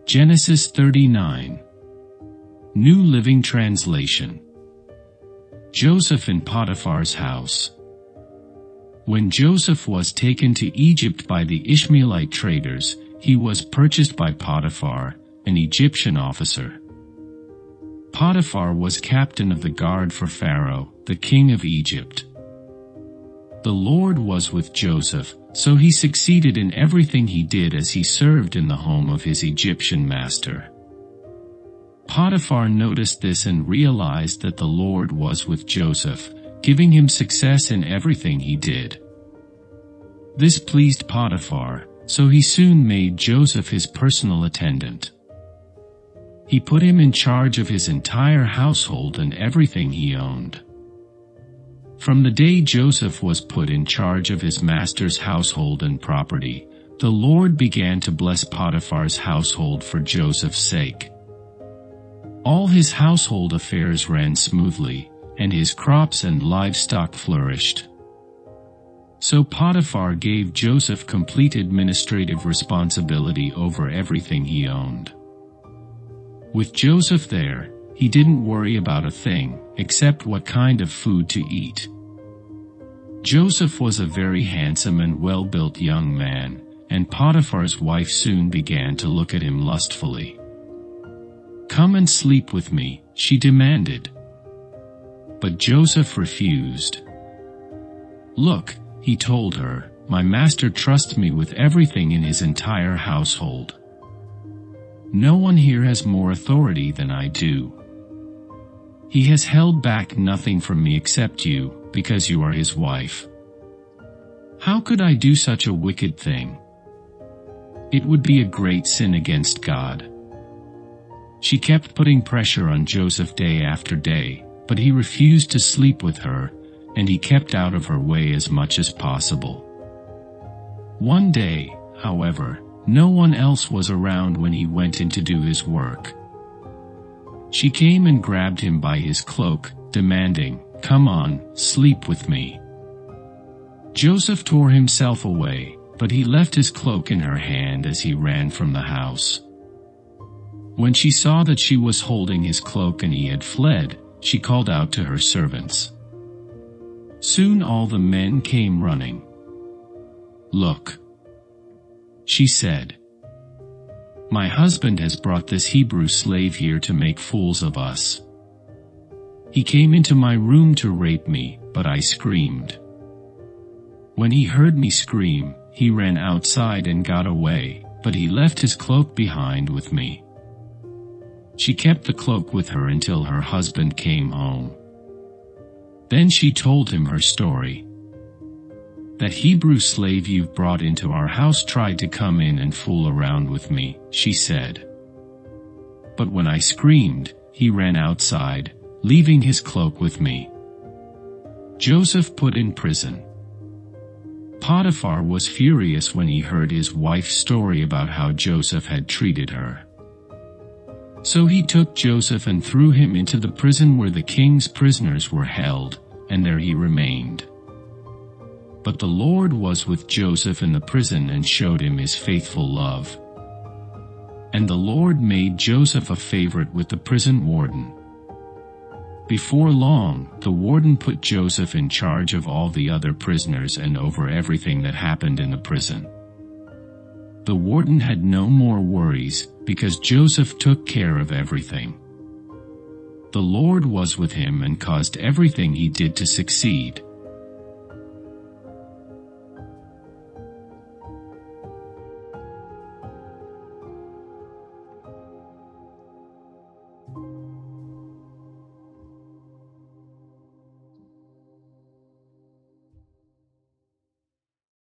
Genesis 39. New Living Translation. Joseph in Potiphar's house. When Joseph was taken to Egypt by the Ishmaelite traders, he was purchased by Potiphar, an Egyptian officer. Potiphar was captain of the guard for Pharaoh, the king of Egypt. The Lord was with Joseph, so he succeeded in everything he did as he served in the home of his Egyptian master. Potiphar noticed this and realized that the Lord was with Joseph, giving him success in everything he did. This pleased Potiphar, so he soon made Joseph his personal attendant. He put him in charge of his entire household and everything he owned. From the day Joseph was put in charge of his master's household and property, the Lord began to bless Potiphar's household for Joseph's sake. All his household affairs ran smoothly, and his crops and livestock flourished. So Potiphar gave Joseph complete administrative responsibility over everything he owned. With Joseph there, he didn't worry about a thing, except what kind of food to eat. Joseph was a very handsome and well-built young man, and Potiphar's wife soon began to look at him lustfully. "Come and sleep with me," she demanded. But Joseph refused. "Look," he told her, "my master trusts me with everything in his entire household. No one here has more authority than I do. He has held back nothing from me except you, because you are his wife. How could I do such a wicked thing? It would be a great sin against God." She kept putting pressure on Joseph day after day, but he refused to sleep with her, and he kept out of her way as much as possible. One day, however, no one else was around when he went in to do his work. She came and grabbed him by his cloak, demanding, "Come on, sleep with me." Joseph tore himself away, but he left his cloak in her hand as he ran from the house. When she saw that she was holding his cloak and he had fled, she called out to her servants. Soon all the men came running. "Look," she said, "my husband has brought this Hebrew slave here to make fools of us. He came into my room to rape me, but I screamed. When he heard me scream, he ran outside and got away, but he left his cloak behind with me." She kept the cloak with her until her husband came home. Then she told him her story. "That Hebrew slave you've brought into our house tried to come in and fool around with me," she said. "But when I screamed, he ran outside, leaving his cloak with me." Joseph put in prison. Potiphar was furious when he heard his wife's story about how Joseph had treated her. So he took Joseph and threw him into the prison where the king's prisoners were held, and there he remained. But the Lord was with Joseph in the prison and showed him his faithful love. And the Lord made Joseph a favorite with the prison warden. Before long, the warden put Joseph in charge of all the other prisoners and over everything that happened in the prison. The warden had no more worries, because Joseph took care of everything. The Lord was with him and caused everything he did to succeed,